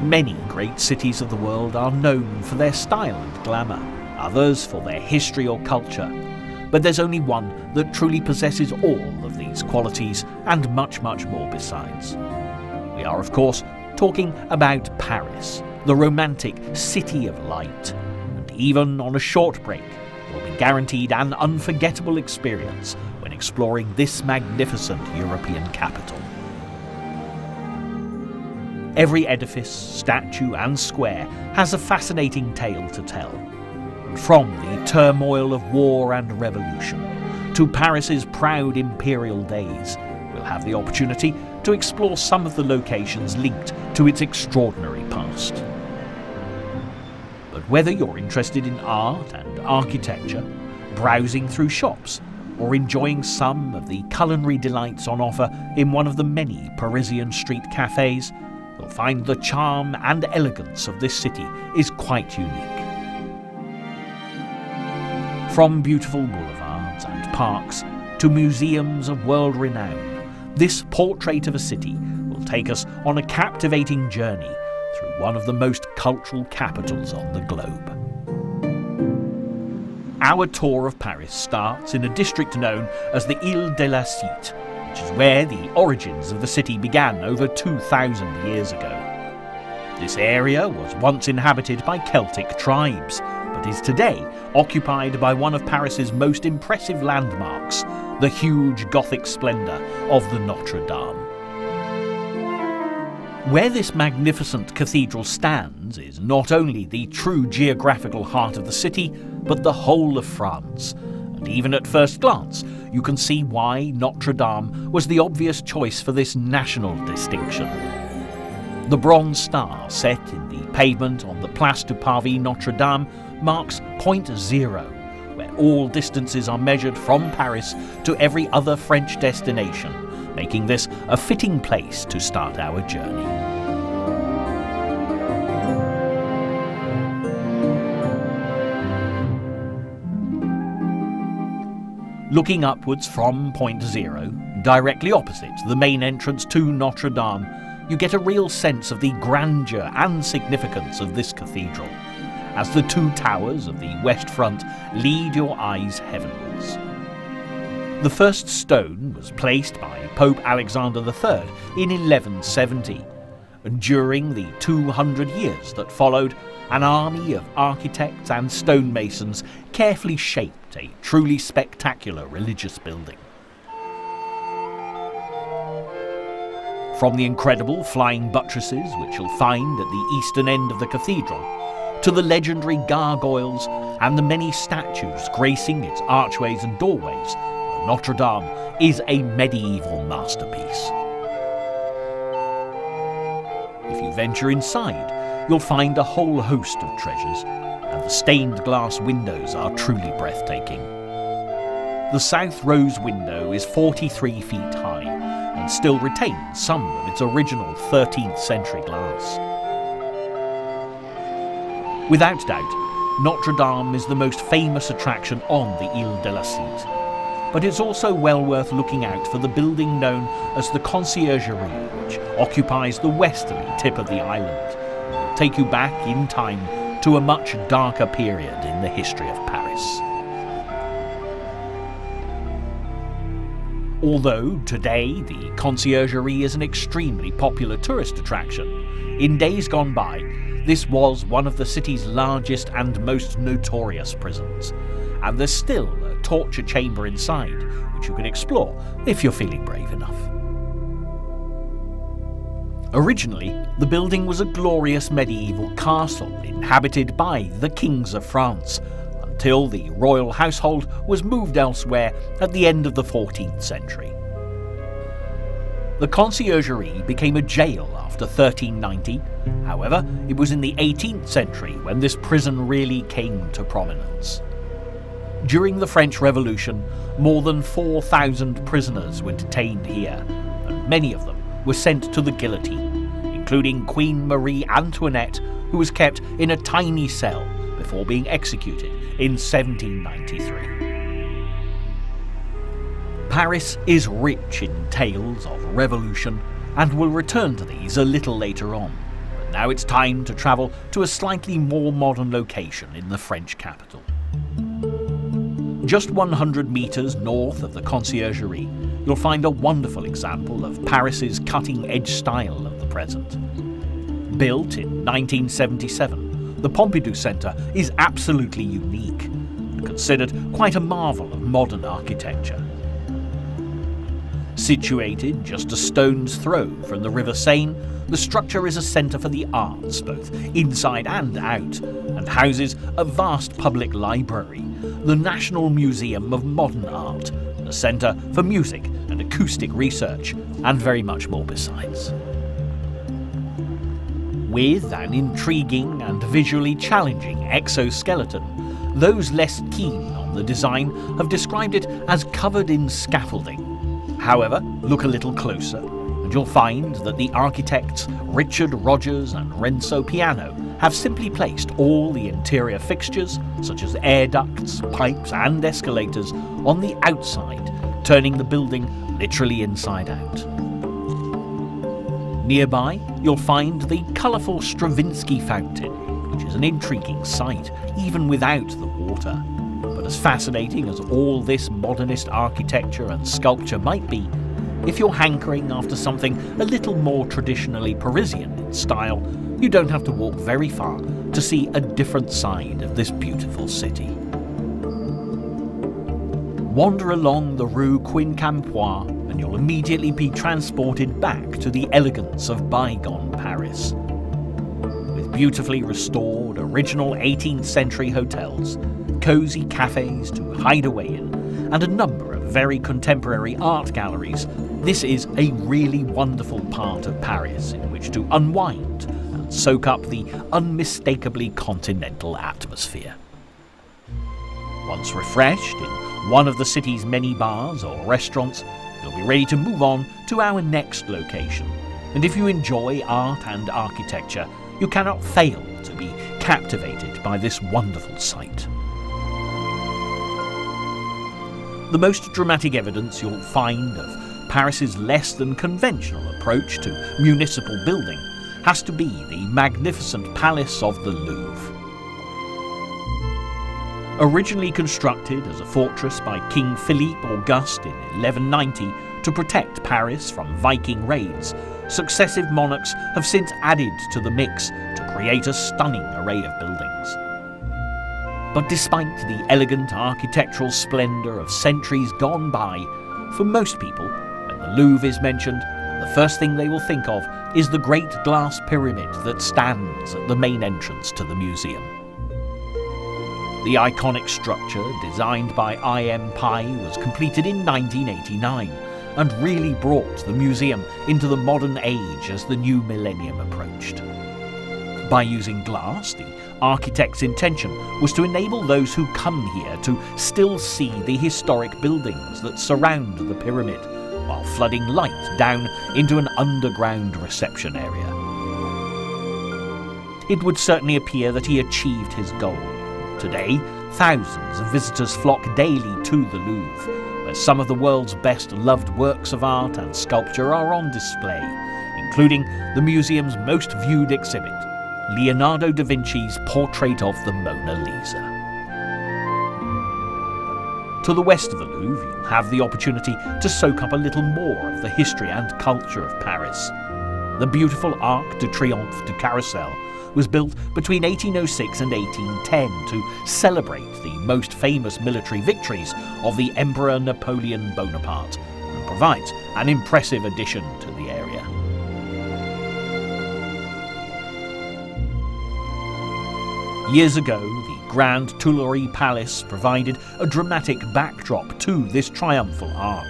Many great cities of the world are known for their style and glamour, others for their history or culture. But there's only one that truly possesses all of these qualities and much, much more besides. We are, of course, talking about Paris, the romantic city of light. And even on a short break, you'll be guaranteed an unforgettable experience when exploring this magnificent European capital. Every edifice, statue and square has a fascinating tale to tell. And from the turmoil of war and revolution to Paris's proud imperial days, we'll have the opportunity to explore some of the locations linked to its extraordinary past. But whether you're interested in art and architecture, browsing through shops, or enjoying some of the culinary delights on offer in one of the many Parisian street cafes, you'll find the charm and elegance of this city is quite unique. From beautiful boulevards and parks to museums of world renown, this portrait of a city will take us on a captivating journey through one of the most cultural capitals on the globe. Our tour of Paris starts in a district known as the Ile de la Cité, which is where the origins of the city began over 2,000 years ago. This area was once inhabited by Celtic tribes, but is today occupied by one of Paris's most impressive landmarks, the huge Gothic splendour of the Notre Dame. Where this magnificent cathedral stands is not only the true geographical heart of the city, but the whole of France. And even at first glance, you can see why Notre Dame was the obvious choice for this national distinction. The bronze star set in the pavement on the Place du Parvis Notre Dame marks point zero, where all distances are measured from Paris to every other French destination, making this a fitting place to start our journey. Looking upwards from point zero, directly opposite the main entrance to Notre Dame, you get a real sense of the grandeur and significance of this cathedral, as the two towers of the west front lead your eyes heavenwards. The first stone was placed by Pope Alexander III in 1170, and during the 200 years that followed, an army of architects and stonemasons carefully shaped a truly spectacular religious building. From the incredible flying buttresses which you'll find at the eastern end of the cathedral, to the legendary gargoyles and the many statues gracing its archways and doorways, Notre Dame is a medieval masterpiece. If you venture inside, you'll find a whole host of treasures, and the stained glass windows are truly breathtaking. The south rose window is 43 feet high and still retains some of its original 13th century glass. Without doubt, Notre Dame is the most famous attraction on the Ile de la Cité, but it's also well worth looking out for the building known as the Conciergerie, which occupies the westerly tip of the island. It will take you back in time to a much darker period in the history of Paris. Although today the Conciergerie is an extremely popular tourist attraction, in days gone by, this was one of the city's largest and most notorious prisons, and there's still a torture chamber inside, which you can explore if you're feeling brave enough. Originally, the building was a glorious medieval castle inhabited by the kings of France, until the royal household was moved elsewhere at the end of the 14th century. The Conciergerie became a jail after 1390, however, it was in the 18th century when this prison really came to prominence. During the French Revolution, more than 4,000 prisoners were detained here, and many of them were sent to the guillotine, including Queen Marie Antoinette, who was kept in a tiny cell before being executed in 1793. Paris is rich in tales of revolution, and we'll return to these a little later on. Now it's time to travel to a slightly more modern location in the French capital. Just 100 metres north of the Conciergerie, you'll find a wonderful example of Paris's cutting-edge style of the present. Built in 1977, the Pompidou Centre is absolutely unique and considered quite a marvel of modern architecture. Situated just a stone's throw from the River Seine, the structure is a centre for the arts, both inside and out, and houses a vast public library, the National Museum of Modern Art, a centre for music and acoustic research, and very much more besides. With an intriguing and visually challenging exoskeleton, those less keen on the design have described it as covered in scaffolding. However, look a little closer, and you'll find that the architects Richard Rogers and Renzo Piano have simply placed all the interior fixtures, such as air ducts, pipes and escalators, on the outside, turning the building literally inside out. Nearby, you'll find the colourful Stravinsky fountain, which is an intriguing sight, even without the water. But as fascinating as all this modernist architecture and sculpture might be, if you're hankering after something a little more traditionally Parisian in style, you don't have to walk very far to see a different side of this beautiful city. Wander along the Rue Quincampoix and you'll immediately be transported back to the elegance of bygone Paris. With beautifully restored original 18th century hotels, cosy cafes to hide away in, and a number of very contemporary art galleries, this is a really wonderful part of Paris in which to unwind and soak up the unmistakably continental atmosphere. Once refreshed in one of the city's many bars or restaurants, you'll be ready to move on to our next location. And if you enjoy art and architecture, you cannot fail to be captivated by this wonderful sight. The most dramatic evidence you'll find of Paris's less than conventional approach to municipal building has to be the magnificent Palace of the Louvre. Originally constructed as a fortress by King Philippe Auguste in 1190 to protect Paris from Viking raids, successive monarchs have since added to the mix to create a stunning array of buildings. But despite the elegant architectural splendour of centuries gone by, for most people, when the Louvre is mentioned, the first thing they will think of is the great glass pyramid that stands at the main entrance to the museum. The iconic structure, designed by I.M. Pei, was completed in 1989 and really brought the museum into the modern age as the new millennium approached. By using glass, the architect's intention was to enable those who come here to still see the historic buildings that surround the pyramid, while flooding light down into an underground reception area. It would certainly appear that he achieved his goal. Today, thousands of visitors flock daily to the Louvre, where some of the world's best loved works of art and sculpture are on display, including the museum's most viewed exhibit, Leonardo da Vinci's portrait of the Mona Lisa. To the west of the Louvre, you'll have the opportunity to soak up a little more of the history and culture of Paris. The beautiful Arc de Triomphe du Carrousel was built between 1806 and 1810 to celebrate the most famous military victories of the Emperor Napoleon Bonaparte, and provides an impressive addition to the area. Years ago, the Grand Tuileries Palace provided a dramatic backdrop to this triumphal arc.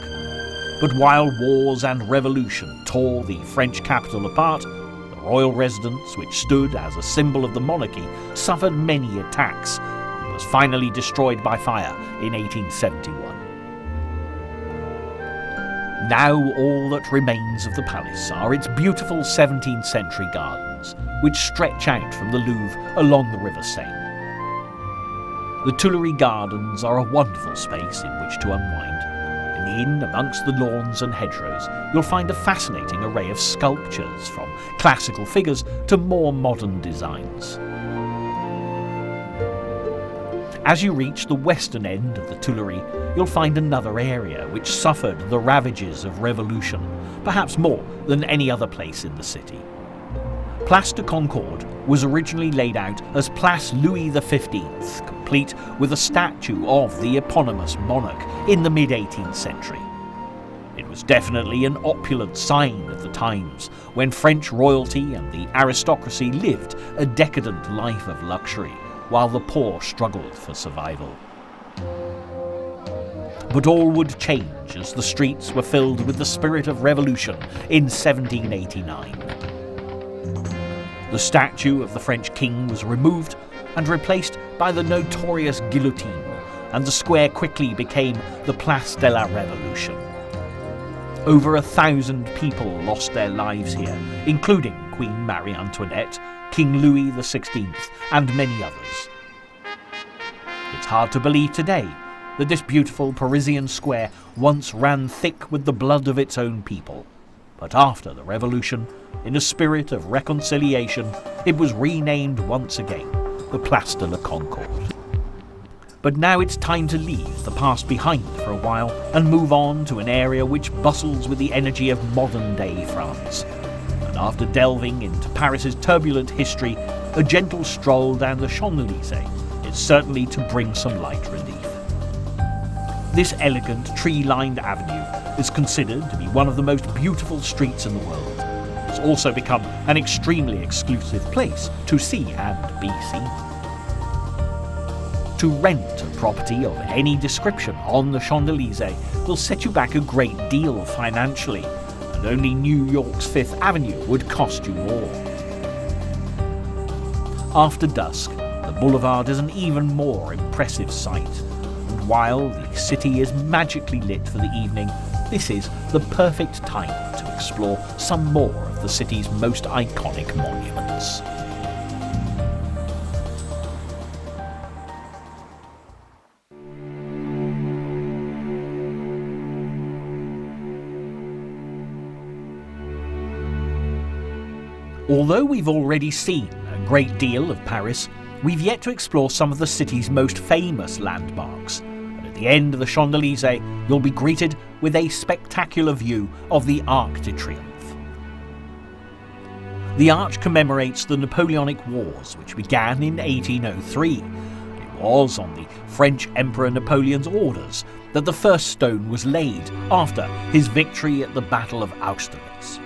But while wars and revolution tore the French capital apart, the royal residence, which stood as a symbol of the monarchy, suffered many attacks and was finally destroyed by fire in 1871. Now all that remains of the palace are its beautiful 17th century gardens, which stretch out from the Louvre along the River Seine. The Tuileries Gardens are a wonderful space in which to unwind. and in amongst the lawns and hedgerows you'll find a fascinating array of sculptures, from classical figures to more modern designs. As you reach the western end of the Tuileries, you'll find another area which suffered the ravages of revolution, perhaps more than any other place in the city. Place de Concorde was originally laid out as Place Louis XV, complete with a statue of the eponymous monarch in the mid-18th century. It was definitely an opulent sign of the times, when French royalty and the aristocracy lived a decadent life of luxury, while the poor struggled for survival. But all would change as the streets were filled with the spirit of revolution in 1789. The statue of the French king was removed and replaced by the notorious guillotine, and the square quickly became the Place de la Révolution. Over 1,000 people lost their lives here, including Queen Marie Antoinette, King Louis XVI, and many others. It's hard to believe today that this beautiful Parisian square once ran thick with the blood of its own people. But after the revolution, in a spirit of reconciliation, it was renamed once again the Place de la Concorde. But now it's time to leave the past behind for a while and move on to an area which bustles with the energy of modern-day France. And after delving into Paris's turbulent history, a gentle stroll down the Champs-Élysées is certainly to bring some light relief. This elegant, tree-lined avenue is considered to be one of the most beautiful streets in the world. It's also become an extremely exclusive place to see and be seen. To rent a property of any description on the Champs-Élysées will set you back a great deal financially, and only New York's Fifth Avenue would cost you more. After dusk, the boulevard is an even more impressive sight, and while the city is magically lit for the evening, this is the perfect time to explore some more of the city's most iconic monuments. Although we've already seen a great deal of Paris, we've yet to explore some of the city's most famous landmarks. And at the end of the Champs-Élysées, you'll be greeted with a spectacular view of the Arc de Triomphe. The arch commemorates the Napoleonic Wars, which began in 1803. It was on the French Emperor Napoleon's orders that the first stone was laid after his victory at the Battle of Austerlitz.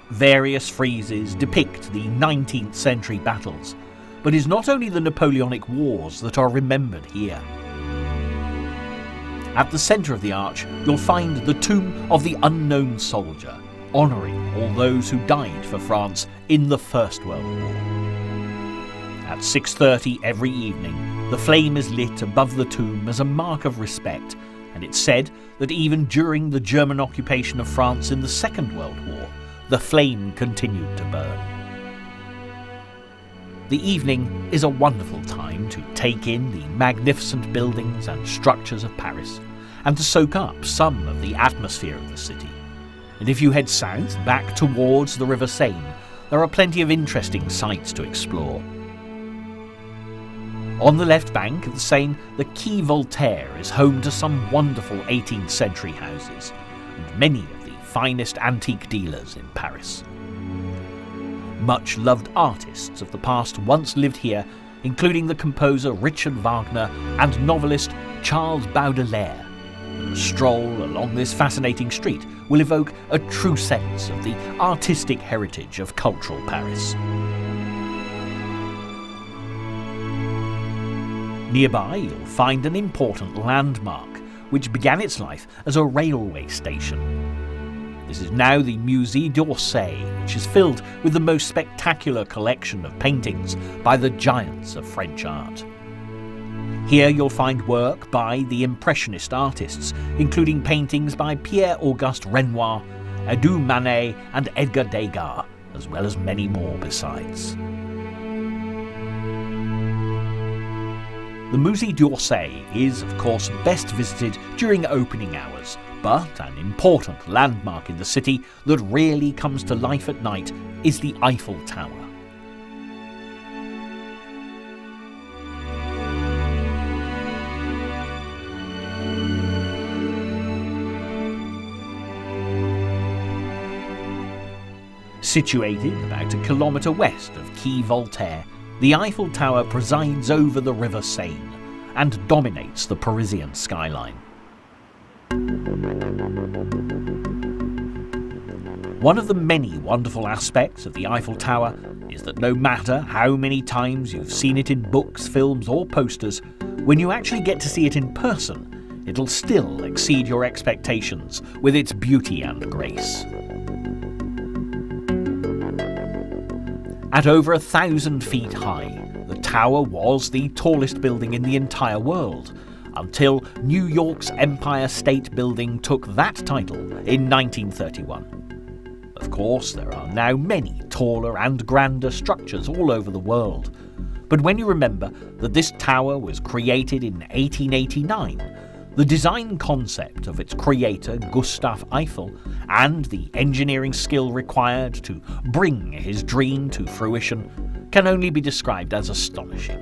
Various friezes depict the 19th century battles, but it's not only the Napoleonic Wars that are remembered here. At the centre of the arch, you'll find the tomb of the unknown soldier, honouring all those who died for France in the First World War. At 6:30 every evening, the flame is lit above the tomb as a mark of respect, and it's said that even during the German occupation of France in the Second World War, the flame continued to burn. The evening is a wonderful time to take in the magnificent buildings and structures of Paris, and to soak up some of the atmosphere of the city. And if you head south, back towards the River Seine, there are plenty of interesting sights to explore. On the left bank of the Seine, the Quai Voltaire is home to some wonderful 18th century houses, and many of the finest antique dealers in Paris. Much loved artists of the past once lived here, including the composer Richard Wagner and novelist Charles Baudelaire. A stroll along this fascinating street will evoke a true sense of the artistic heritage of cultural Paris. Nearby, you'll find an important landmark, which began its life as a railway station. This is now the Musée d'Orsay, which is filled with the most spectacular collection of paintings by the giants of French art. Here you'll find work by the Impressionist artists, including paintings by Pierre-Auguste Renoir, Edu Manet and Edgar Degas, as well as many more besides. The Musée d'Orsay is, of course, best visited during opening hours, but an important landmark in the city that really comes to life at night is the Eiffel Tower. Situated about a kilometre west of Quai Voltaire, the Eiffel Tower presides over the River Seine and dominates the Parisian skyline. One of the many wonderful aspects of the Eiffel Tower is that no matter how many times you've seen it in books, films or posters, when you actually get to see it in person, it'll still exceed your expectations with its beauty and grace. At over 1,000 feet high, the tower was the tallest building in the entire world, until New York's Empire State Building took that title in 1931. Of course, there are now many taller and grander structures all over the world, but when you remember that this tower was created in 1889, the design concept of its creator, Gustave Eiffel, and the engineering skill required to bring his dream to fruition can only be described as astonishing.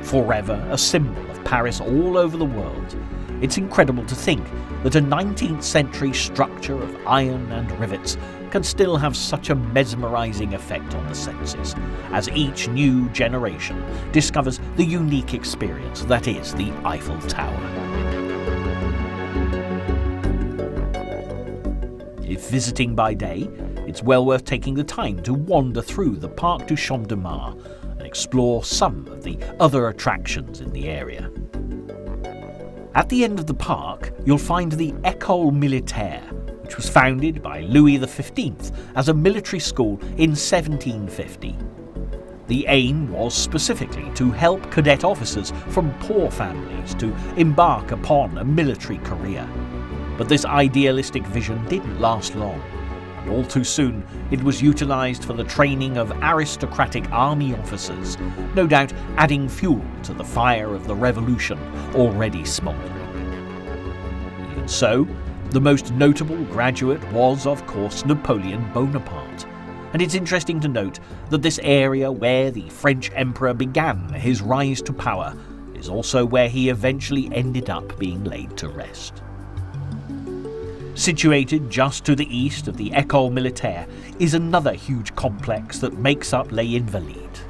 Forever a symbol of Paris all over the world, it's incredible to think that a 19th century structure of iron and rivets can still have such a mesmerising effect on the senses, as each new generation discovers the unique experience that is the Eiffel Tower. If visiting by day, it's well worth taking the time to wander through the Parc du Champ de Mars and explore some of the other attractions in the area. At the end of the park, you'll find the École Militaire, which was founded by Louis XV as a military school in 1750. The aim was specifically to help cadet officers from poor families to embark upon a military career. But this idealistic vision didn't last long, and all too soon it was utilised for the training of aristocratic army officers, no doubt adding fuel to the fire of the revolution already smouldering. Even so, the most notable graduate was, of course, Napoleon Bonaparte, and it's interesting to note that this area where the French emperor began his rise to power is also where he eventually ended up being laid to rest. Situated just to the east of the École Militaire is another huge complex that makes up Les Invalides.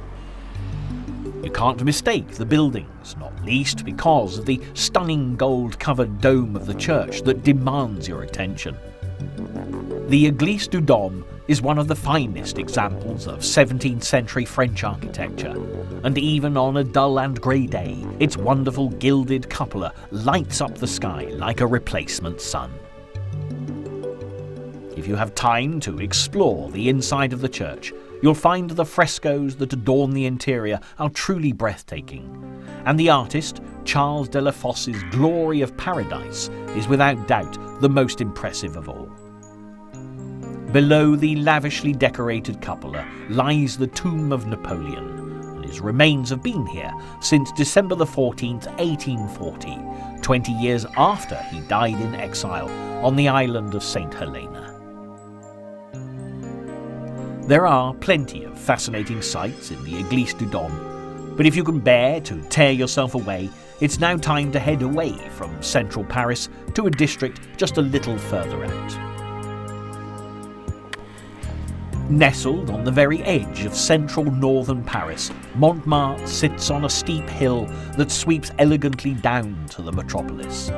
You can't mistake the buildings, not least because of the stunning gold-covered dome of the church that demands your attention. The Église du Dôme is one of the finest examples of 17th century French architecture, and even on a dull and grey day, its wonderful gilded cupola lights up the sky like a replacement sun. If you have time to explore the inside of the church, you'll find the frescoes that adorn the interior are truly breathtaking, and the artist, Charles de la Fosse's Glory of Paradise, is without doubt the most impressive of all. Below the lavishly decorated cupola lies the tomb of Napoleon, and his remains have been here since December the 14th, 1840, 20 years after he died in exile on the island of St. Helena. There are plenty of fascinating sights in the Église du Dôme, but if you can bear to tear yourself away, it's now time to head away from central Paris to a district just a little further out. Nestled on the very edge of central northern Paris, Montmartre sits on a steep hill that sweeps elegantly down to the metropolis.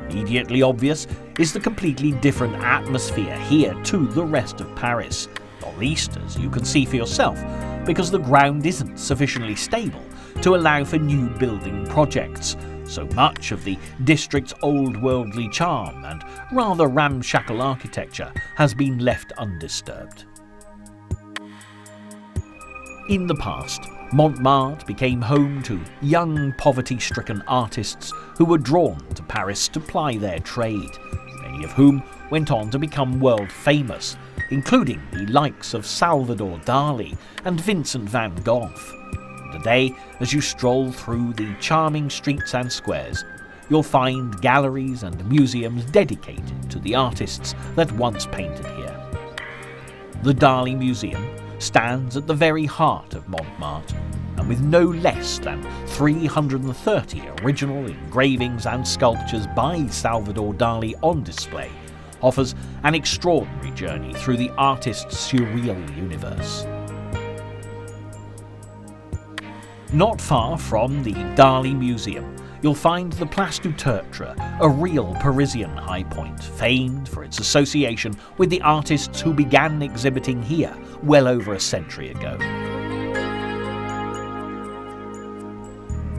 Immediately obvious is the completely different atmosphere here to the rest of Paris, not least as you can see for yourself, because the ground isn't sufficiently stable to allow for new building projects. So much of the district's old worldly charm and rather ramshackle architecture has been left undisturbed. In the past, Montmartre became home to young poverty-stricken artists who were drawn to Paris to ply their trade, many of whom went on to become world famous, including the likes of Salvador Dali and Vincent van Gogh. Today, as you stroll through the charming streets and squares, you'll find galleries and museums dedicated to the artists that once painted here. The Dali Museum stands at the very heart of Montmartre, and with no less than 330 original engravings and sculptures by Salvador Dali on display, offers an extraordinary journey through the artist's surreal universe. Not far from the Dali Museum, you'll find the Place du Tertre, a real Parisian high point, famed for its association with the artists who began exhibiting here well over a century ago.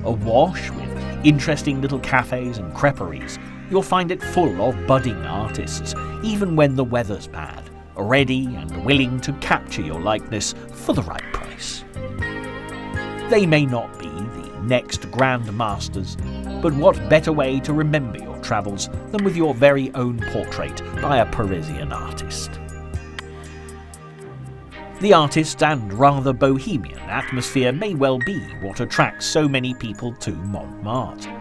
Awash with interesting little cafes and creperies, you'll find it full of budding artists, even when the weather's bad, ready and willing to capture your likeness for the right price. They may not be the next grand masters, but what better way to remember your travels than with your very own portrait by a Parisian artist? The artist and rather bohemian atmosphere may well be what attracts so many people to Montmartre.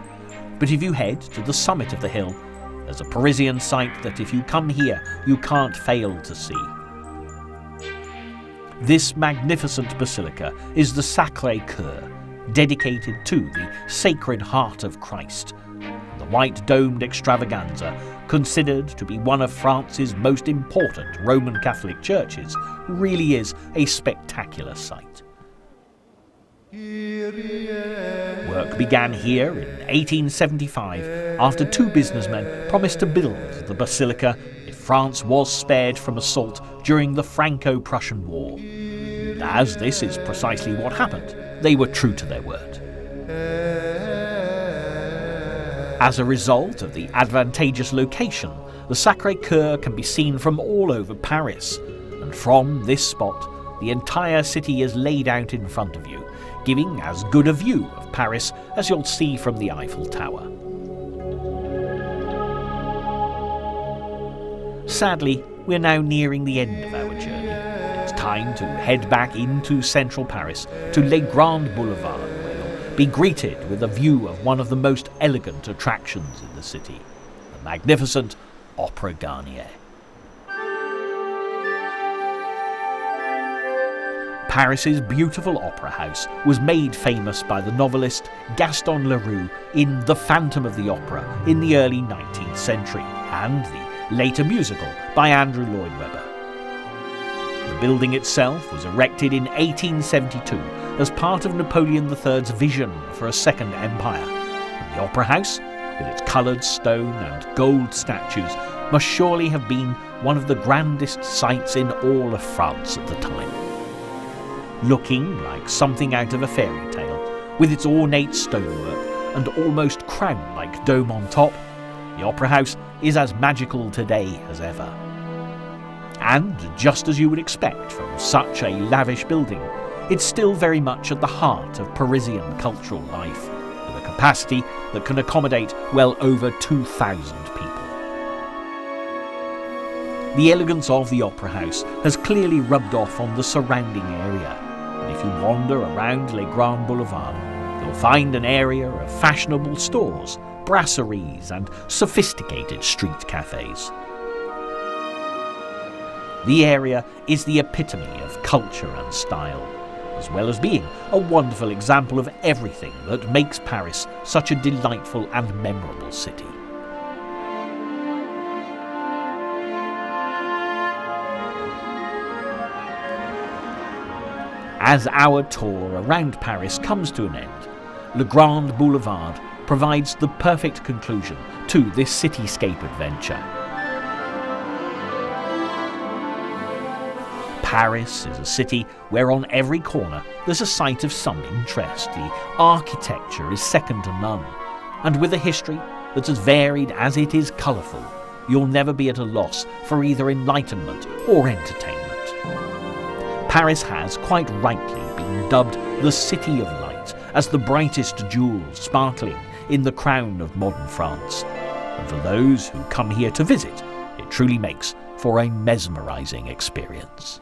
But if you head to the summit of the hill, there's a Parisian sight that if you come here, you can't fail to see. This magnificent basilica is the Sacré-Cœur, dedicated to the Sacred Heart of Christ. The white-domed extravaganza, considered to be one of France's most important Roman Catholic churches, really is a spectacular sight. Work began here in 1875 after two businessmen promised to build the basilica if France was spared from assault during the Franco-Prussian War. As this is precisely what happened, they were true to their word. As a result of the advantageous location, the Sacré-Cœur can be seen from all over Paris, and from this spot, the entire city is laid out in front of you, giving as good a view of Paris as you'll see from the Eiffel Tower. Sadly, we're now nearing the end of our journey. It's time to head back into central Paris to Les Grands Boulevards, where you'll be greeted with a view of one of the most elegant attractions in the city, the magnificent Opera Garnier. Paris's beautiful opera house was made famous by the novelist Gaston Leroux in The Phantom of the Opera in the early 19th century, and the later musical by Andrew Lloyd Webber. The building itself was erected in 1872 as part of Napoleon III's vision for a second empire, and the opera house, with its coloured stone and gold statues, must surely have been one of the grandest sights in all of France at the time. Looking like something out of a fairy tale, with its ornate stonework and almost crown-like dome on top, the Opera House is as magical today as ever. And just as you would expect from such a lavish building, it's still very much at the heart of Parisian cultural life, with a capacity that can accommodate well over 2,000 people. The elegance of the Opera House has clearly rubbed off on the surrounding area. And if you wander around Les Grands Boulevards, you'll find an area of fashionable stores, brasseries and sophisticated street cafes. The area is the epitome of culture and style, as well as being a wonderful example of everything that makes Paris such a delightful and memorable city. As our tour around Paris comes to an end, Le Grand Boulevard provides the perfect conclusion to this cityscape adventure. Paris is a city where on every corner there's a site of some interest. The architecture is second to none, and with a history that's as varied as it is colourful, you'll never be at a loss for either enlightenment or entertainment. Paris has, quite rightly, been dubbed the City of Light, as the brightest jewel sparkling in the crown of modern France. And for those who come here to visit, it truly makes for a mesmerising experience.